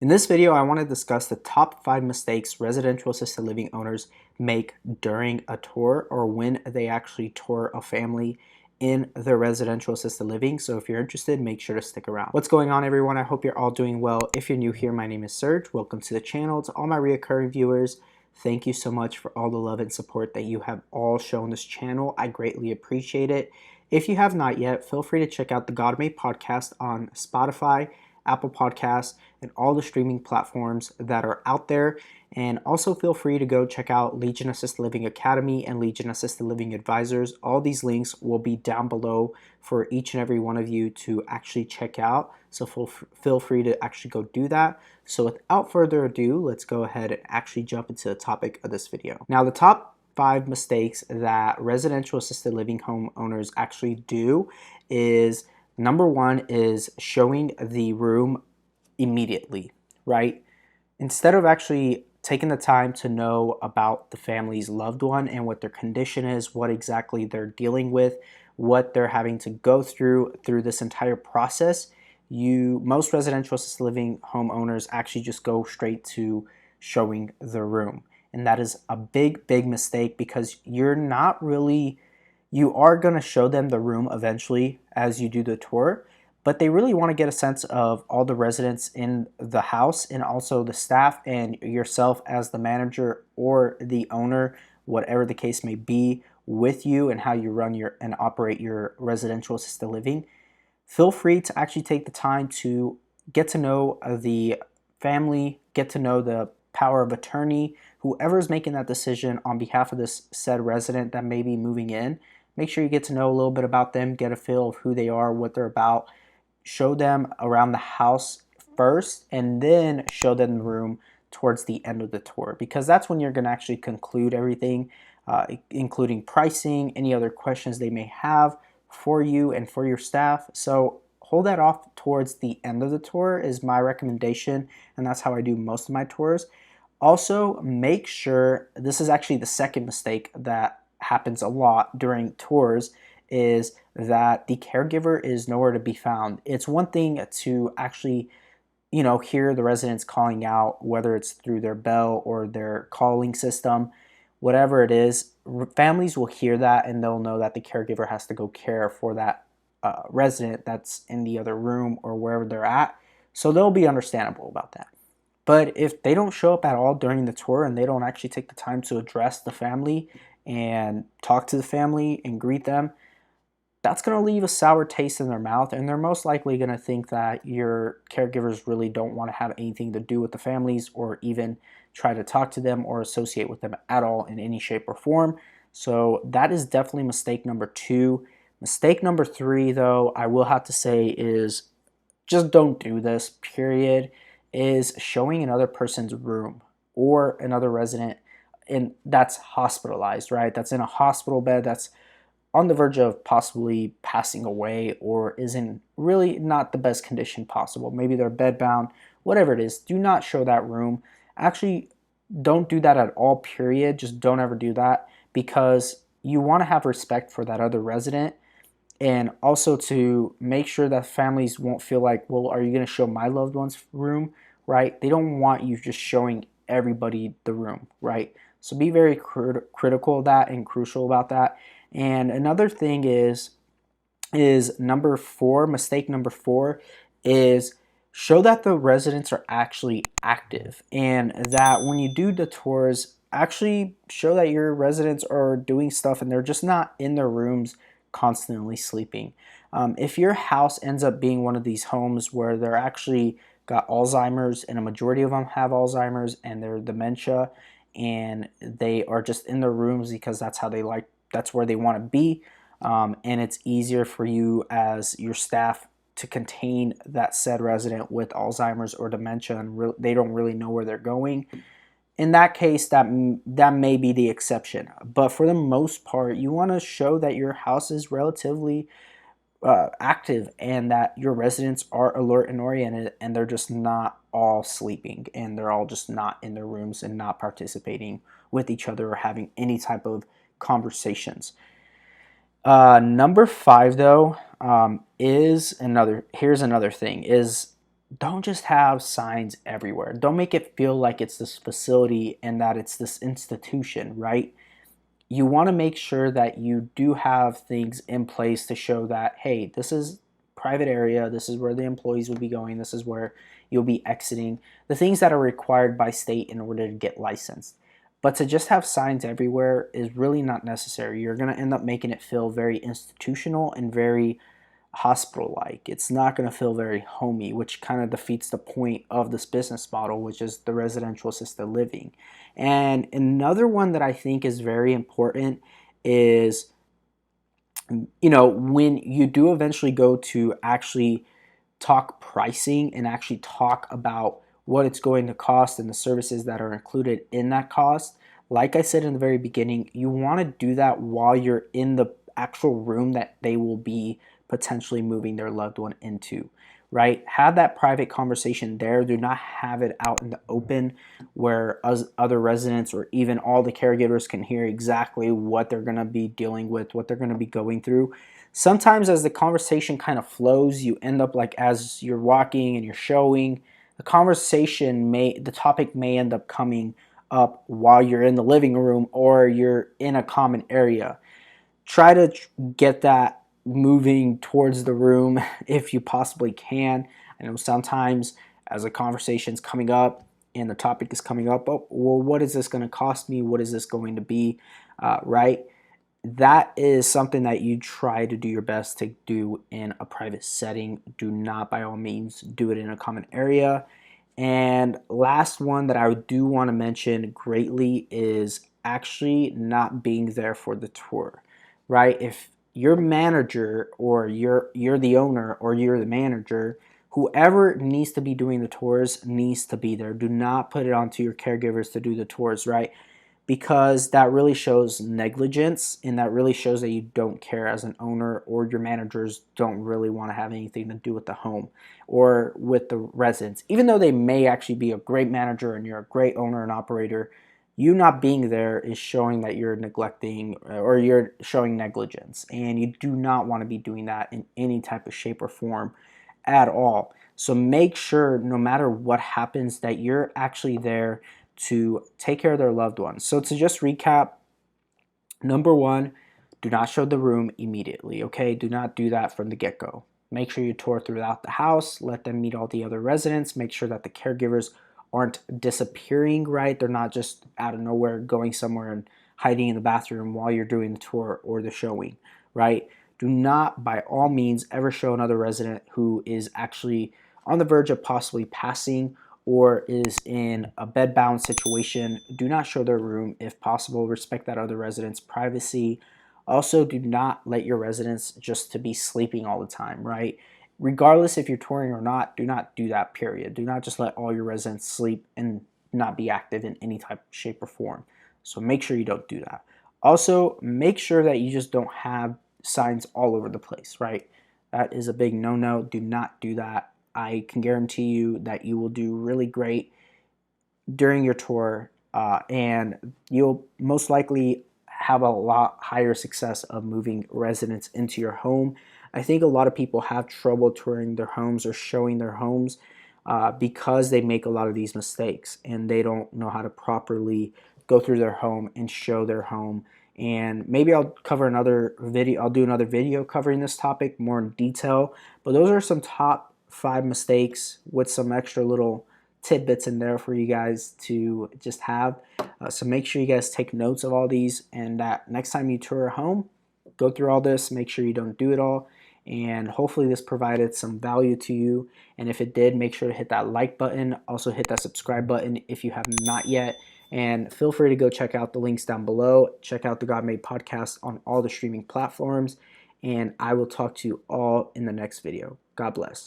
In this video, I want to discuss the top 5 mistakes residential assisted living owners make during a tour or when they actually tour a family in their residential assisted living. So if you're interested, make sure to stick around. What's going on, everyone? I hope you're all doing well. If you're new here, my name is Serge. Welcome to the channel. To all my reoccurring viewers, thank you so much for all the love and support that you have all shown this channel. I greatly appreciate it. If you have not yet, feel free to check out the God Made podcast on Spotify, Apple Podcasts, and all the streaming platforms that are out there. And also feel free to go check out Legion Assisted Living Academy and Legion Assisted Living Advisors. All these links will be down below for each and every one of you to actually check out. So feel free to actually go do that. So without further ado, let's go ahead and actually jump into the topic of this video. Now, the top 5 mistakes that residential assisted living home owners actually do is number 1 is showing the room immediately, right? Instead of actually taking the time to know about the family's loved one and what their condition is, what exactly they're dealing with, what they're having to go through this entire process, most residential assisted living homeowners actually just go straight to showing the room. And that is a big mistake because you are going to show them the room eventually as you do the tour, but they really want to get a sense of all the residents in the house and also the staff and yourself as the manager or the owner, whatever the case may be, with you and how you run and operate your residential assisted living. Feel free to actually take the time to get to know the family, get to know the power of attorney, whoever is making that decision on behalf of this said resident that may be moving in. Make sure you get to know a little bit about them, get a feel of who they are, what they're about. Show them around the house first and then show them the room towards the end of the tour, because that's when you're going to actually conclude everything, including pricing, any other questions they may have for you and for your staff. So hold that off towards the end of the tour is my recommendation, and that's how I do most of my tours. Also, make sure, this is actually the second mistake that happens a lot during tours, is that the caregiver is nowhere to be found. It's one thing to actually, hear the residents calling out, whether it's through their bell or their calling system, whatever it is. Families will hear that and they'll know that the caregiver has to go care for that resident that's in the other room or wherever they're at. So they'll be understandable about that. But if they don't show up at all during the tour and they don't actually take the time to address the family and talk to the family and greet them, that's going to leave a sour taste in their mouth, and they're most likely going to think that your caregivers really don't want to have anything to do with the families or even try to talk to them or associate with them at all in any shape or form. So that is definitely mistake number 2. Mistake number 3, though, I will have to say is just don't do this, period, is showing another person's room or another resident and that's hospitalized, right? That's in a hospital bed, that's on the verge of possibly passing away or is in really not the best condition possible. Maybe they're bedbound, whatever it is. Do not show that room. Actually, don't do that at all, period. Just don't ever do that, because you want to have respect for that other resident, and also to make sure that families won't feel like, well, are you going to show my loved one's room, right? They don't want you just showing everybody the room, right? So be very critical of that and crucial about that. And another thing is number 4, mistake number 4 is show that the residents are actually active, and that when you do the tours, actually show that your residents are doing stuff and they're just not in their rooms constantly sleeping. If your house ends up being one of these homes where they're actually got Alzheimer's, and a majority of them have Alzheimer's and they're dementia, and they are just in their rooms because that's where they want to be, and it's easier for you as your staff to contain that said resident with Alzheimer's or dementia, and they don't really know where they're going. In that case, that may be the exception. But for the most part, you want to show that your house is relatively active and that your residents are alert and oriented, and they're just not all sleeping and they're all just not in their rooms and not participating with each other or having any type of conversations. Number 5, though, here's another thing, is don't just have signs everywhere. Don't make it feel like it's this facility and that it's this institution, right? You want to make sure that you do have things in place to show that, hey, this is private area, this is where the employees will be going, this is where you'll be exiting, the things that are required by state in order to get licensed. But to just have signs everywhere is really not necessary. You're going to end up making it feel very institutional and very hospital-like. It's not going to feel very homey, which kind of defeats the point of this business model, which is the residential assisted living. And another one that I think is very important is, when you do eventually go to actually talk pricing and actually talk about what it's going to cost and the services that are included in that cost. Like I said in the very beginning, you want to do that while you're in the actual room that they will be potentially moving their loved one into, right? Have that private conversation there. Do not have it out in the open where other residents or even all the caregivers can hear exactly what they're going to be dealing with, what they're going to be going through. Sometimes as the conversation kind of flows, you end up like as you're walking and you're showing, the topic may end up coming up while you're in the living room or you're in a common area. Try to get that moving towards the room if you possibly can. I know sometimes as a conversation's coming up and the topic is coming up, oh, well, what is this going to cost me? What is this going to be? Right? That is something that you try to do your best to do in a private setting. Do not, by all means, do it in a common area. And last one that I do want to mention greatly is actually not being there for the tour, right? If your manager or you're the owner or you're the manager, whoever needs to be doing the tours needs to be there. Do not put it onto your caregivers to do the tours, right? Because that really shows negligence and that really shows that you don't care as an owner, or your managers don't really want to have anything to do with the home or with the residents. Even though they may actually be a great manager and you're a great owner and operator, you not being there is showing that you're neglecting or you're showing negligence, and you do not want to be doing that in any type of shape or form at all. So make sure no matter what happens that you're actually there to take care of their loved ones. So to just recap, number one, do not show the room immediately, okay? Do not do that from the get-go. Make sure you tour throughout the house, let them meet all the other residents, make sure that the caregivers aren't disappearing, right? They're not just out of nowhere going somewhere and hiding in the bathroom while you're doing the tour or the showing, right? Do not, by all means, ever show another resident who is actually on the verge of possibly passing or is in a bedbound situation. Do not show their room if possible. Respect that other resident's privacy. Also, do not let your residents just to be sleeping all the time, right? Regardless if you're touring or not, do not do that, period. Do not just let all your residents sleep and not be active in any type of shape or form. So make sure you don't do that. Also, make sure that you just don't have signs all over the place, right? That is a big no-no. Do not do that. I can guarantee you that you will do really great during your tour, and you'll most likely have a lot higher success of moving residents into your home. I think a lot of people have trouble touring their homes or showing their homes because they make a lot of these mistakes and they don't know how to properly go through their home and show their home. And maybe I'll cover another video. I'll do another video covering this topic more in detail. But those are some top 5 mistakes with some extra little tidbits in there for you guys to just have. So make sure you guys take notes of all these, and that next time you tour a home, go through all this, make sure you don't do it all, and hopefully this provided some value to you. And if it did, make sure to hit that like button. Also hit that subscribe button if you have not yet. And feel free to go check out the links down below. Check out the God Made podcast on all the streaming platforms. And I will talk to you all in the next video. God bless.